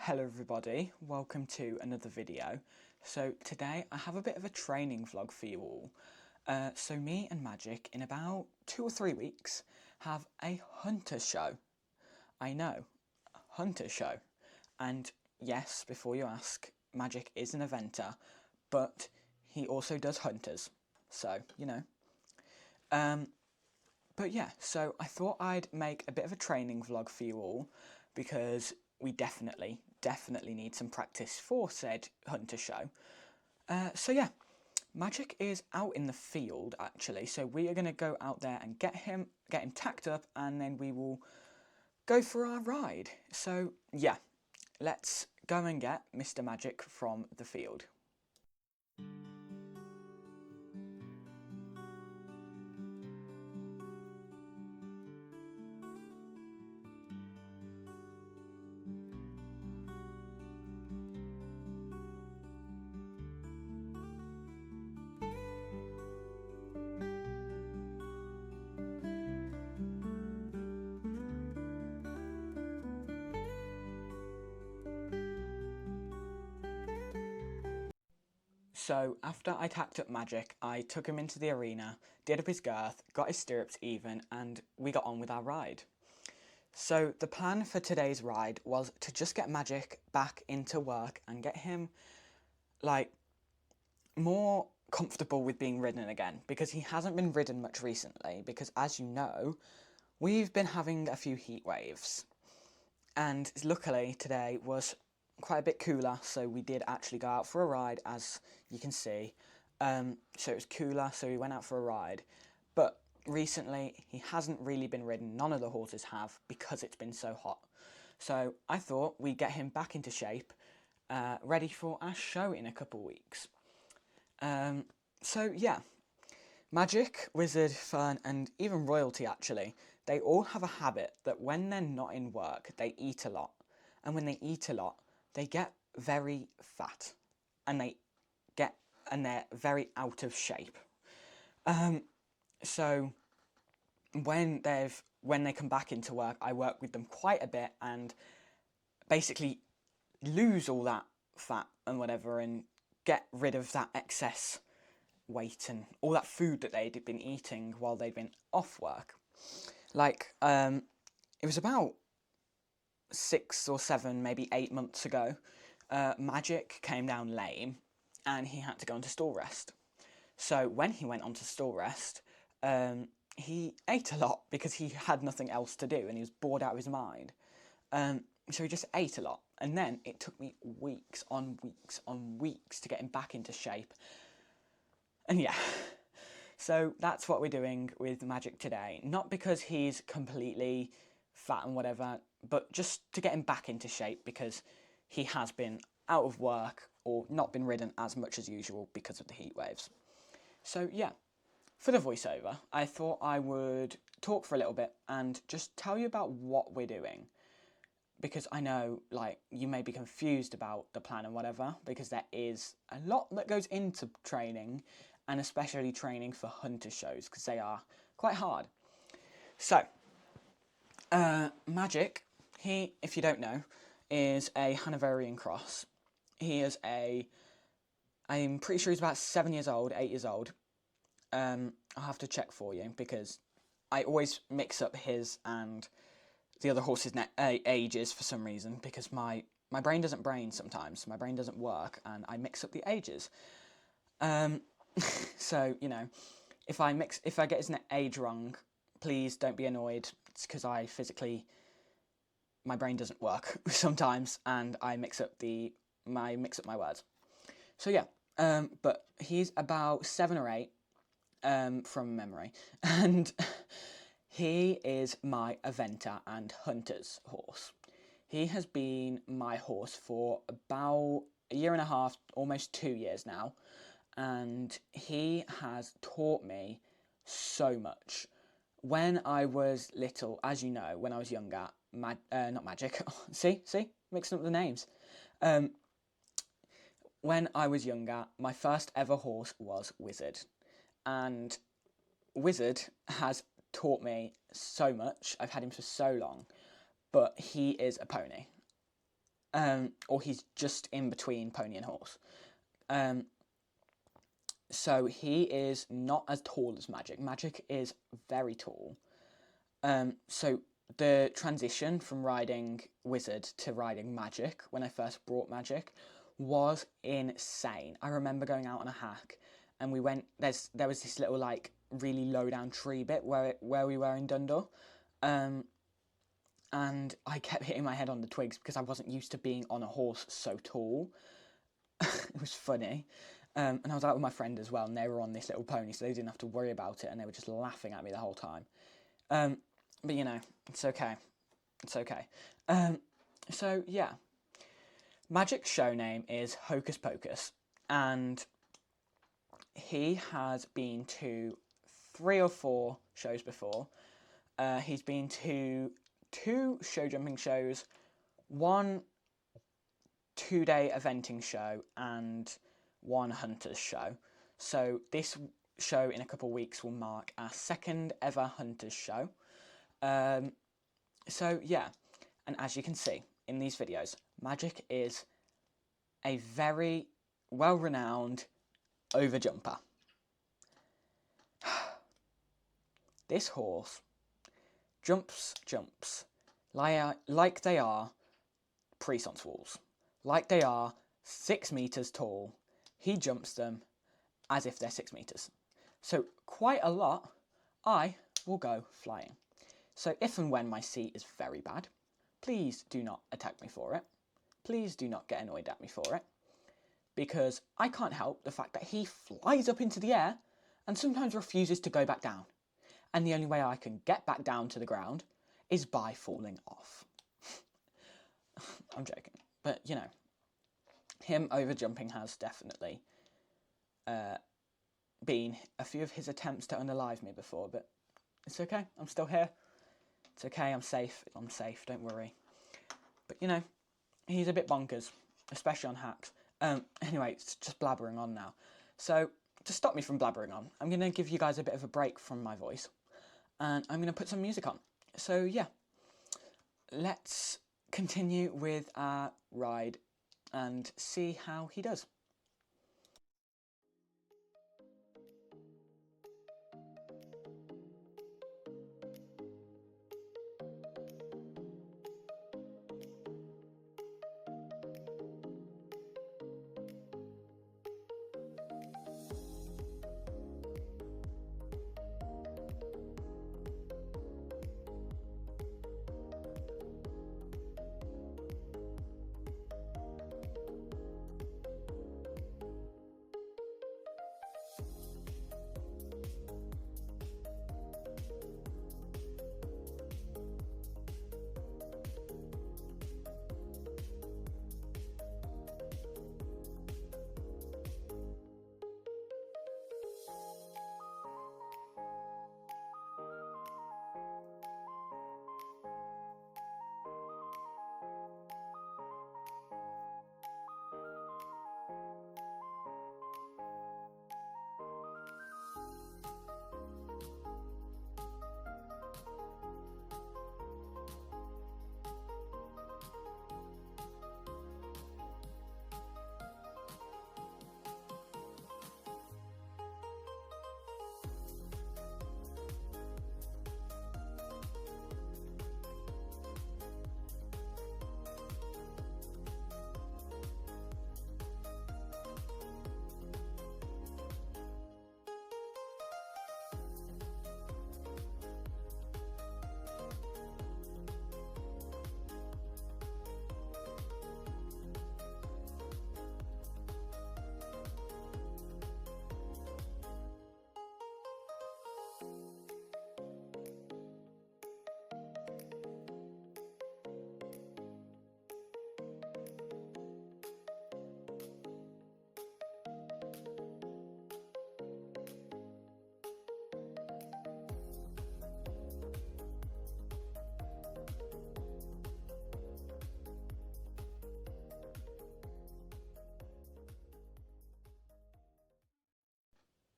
Hello everybody, welcome to another video. So today I have a bit of a training vlog for you all. So me and Magic in about 2 or 3 weeks have a hunter show. I know, a hunter show. And yes, before you ask, Magic is an eventer, but he also does hunters. So, you know. But yeah, so I thought I'd make a bit of a training vlog for you all because we definitely need some practice for said hunter show. So yeah, Magic is out in the field actually, so we are going to go out there and get him tacked up, and then we will go for our ride. So yeah, let's go and get Mr. Magic from the field. So after I tacked up Magic, I took him into the arena, did up his girth, got his stirrups even, and we got on with our ride. So the plan for today's ride was to just get Magic back into work and get him, like, more comfortable with being ridden again, because he hasn't been ridden much recently, because as you know, we've been having a few heat waves. And luckily today was quite a bit cooler, so we did actually go out for a ride, as you can see. So it was cooler, so we went out for a ride. But recently he hasn't really been ridden, none of the horses have, because it's been so hot. So I thought we'd get him back into shape, ready for our show in a couple of weeks. So yeah, Magic, Wizard, Fern and even Royalty actually, they all have a habit that when they're not in work, they eat a lot. And when they eat a lot, they get very fat. And they're very out of shape. So when they come back into work, I work with them quite a bit and basically lose all that fat and whatever and get rid of that excess weight and all that food that they'd been eating while they'd been off work. Like, it was about 6 or 7, maybe 8 months ago, Magic came down lame and he had to go into stall rest. So when he went onto stall rest, he ate a lot because he had nothing else to do and he was bored out of his mind. So he just ate a lot, and then it took me weeks on weeks to get him back into shape. And yeah, so that's what we're doing with Magic today. Not because he's completely fat and whatever, but just to get him back into shape because he has been out of work or not been ridden as much as usual because of the heat waves. So yeah, for the voiceover, I thought I would talk for a little bit and just tell you about what we're doing. Because I know, like, you may be confused about the plan and whatever, because there is a lot that goes into training, and especially training for hunter shows, because they are quite hard. So, Magic, he, if you don't know, is a Hanoverian cross. He is I'm pretty sure he's about 7 years old, 8 years old. I'll have to check for you, because I always mix up his and the other horse's ages for some reason, because my brain doesn't brain sometimes. My brain doesn't work, and I mix up the ages. So, you know, if I get his age wrong, please don't be annoyed. It's because my brain doesn't work sometimes, and I mix up my words. So yeah, but he's about 7 or 8, from memory, and he is my eventer and hunter's horse. He has been my horse for about 1.5 years, almost 2 years now, and he has taught me so much. When I was little, as you know, when I was younger, not Magic, see, mixing up the names. When I was younger, my first ever horse was Wizard, and Wizard has taught me so much. I've had him for so long, but he is a pony. or he's just in between pony and horse. So he is not as tall as Magic. Magic is very tall. So the transition from riding Wizard to riding Magic, when I first brought Magic, was insane. I remember going out on a hack, and we went. There was this little like really low down tree bit where we were in Dundor, and I kept hitting my head on the twigs because I wasn't used to being on a horse so tall. It was funny. And I was out with my friend as well, and they were on this little pony, so they didn't have to worry about it, and they were just laughing at me the whole time. But you know, it's okay. It's okay. So yeah, Magic's show name is Hocus Pocus, and he has been to 3 or 4 shows before. He's been to 2 show jumping shows, 1 2-day eventing show, and 1 hunters show. So this show in a couple of weeks will mark our 2nd ever hunters show. So yeah, and as you can see in these videos, Magic is a very well-renowned overjumper. This horse jumps like they are Prissance walls, like they are 6 meters tall. He jumps them as if they're 6 meters. So quite a lot, I will go flying. So if and when my seat is very bad, please do not attack me for it. Please do not get annoyed at me for it, because I can't help the fact that he flies up into the air and sometimes refuses to go back down. And the only way I can get back down to the ground is by falling off. I'm joking. But, you know, him overjumping has definitely been a few of his attempts to unalive me before, but it's okay. I'm still here. It's okay. I'm safe, don't worry. But, you know, he's a bit bonkers, especially on hacks. Anyway, it's just blabbering on now. So, to stop me from blabbering on, I'm going to give you guys a bit of a break from my voice, and I'm going to put some music on. So, yeah, let's continue with our ride and see how he does.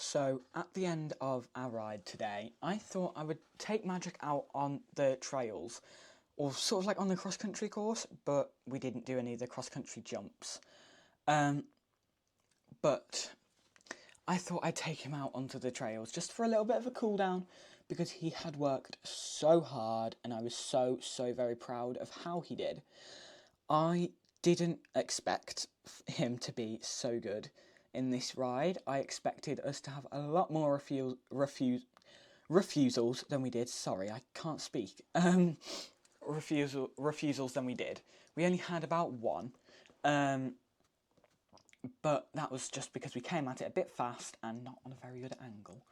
So, at the end of our ride today, I thought I would take Magic out on the trails or sort of like on the cross-country course, but we didn't do any of the cross-country jumps. But I thought I'd take him out onto the trails just for a little bit of a cool down, because he had worked so hard and I was so very proud of how he did. I didn't expect him to be so good in this ride. I expected us to have a lot more refusals than we did. Sorry, I can't speak. Refusals than we did. We only had about one. But that was just because we came at it a bit fast and not on a very good angle.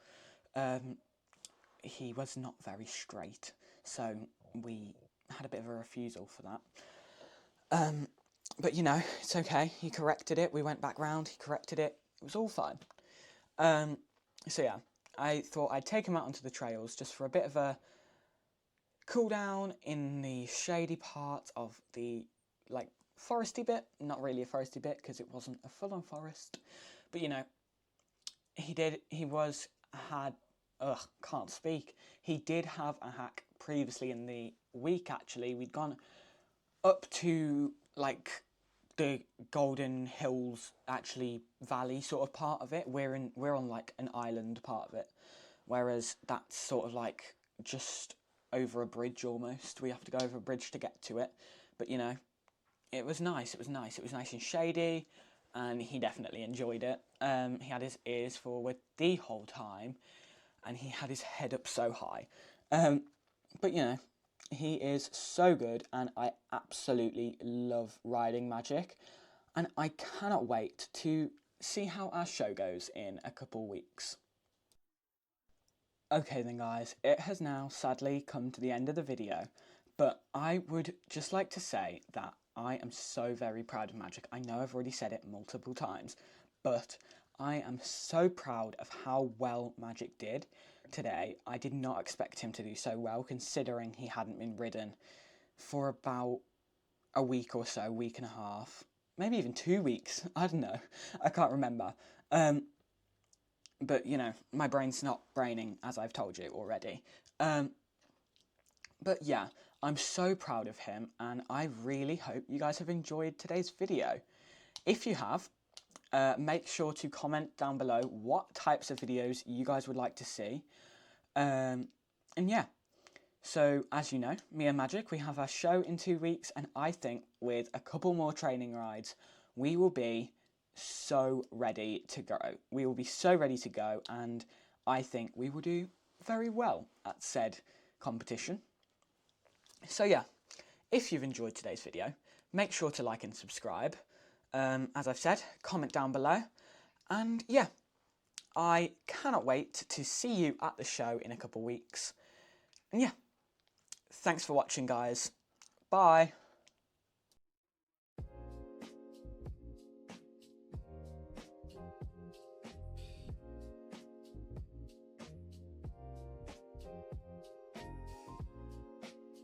He was not very straight, so we had a bit of a refusal for that. But you know, it's okay. He corrected it. We went back round. He corrected it. It was all fine. So yeah, I thought I'd take him out onto the trails just for a bit of a cool down in the shady part of the like foresty bit. Not really a foresty bit because it wasn't a full-on forest, but you know, can't speak. He did have a hack previously in the week. Actually, we'd gone up to like the Golden Hills, actually valley sort of part of it. We're on like an island part of it, whereas that's sort of like just over a bridge almost. We have to go over a bridge to get to it, but you know, it was nice. It was nice and shady, and he definitely enjoyed it. He had his ears forward the whole time, and he had his head up so high. But you know, he is so good, and I absolutely love riding Magic, and I cannot wait to see how our show goes in a couple weeks. Okay then guys, it has now sadly come to the end of the video, but I would just like to say that I am so very proud of Magic. I know I've already said it multiple times, but I am so proud of how well Magic did today. I did not expect him to do so well, considering he hadn't been ridden for about a week or so, week and a half, maybe even 2 weeks. I don't know. I can't remember. But, you know, my brain's not braining, as I've told you already. But yeah, I'm so proud of him, and I really hope you guys have enjoyed today's video. If you have, make sure to comment down below what types of videos you guys would like to see. And yeah, so as you know, me and Magic, we have our show in 2 weeks, and I think with a couple more training rides, we will be so ready to go. We will be so ready to go, and I think we will do very well at said competition. So yeah, if you've enjoyed today's video, make sure to like and subscribe. As I've said, comment down below, and yeah, I cannot wait to see you at the show in a couple weeks. And yeah, thanks for watching guys. Bye.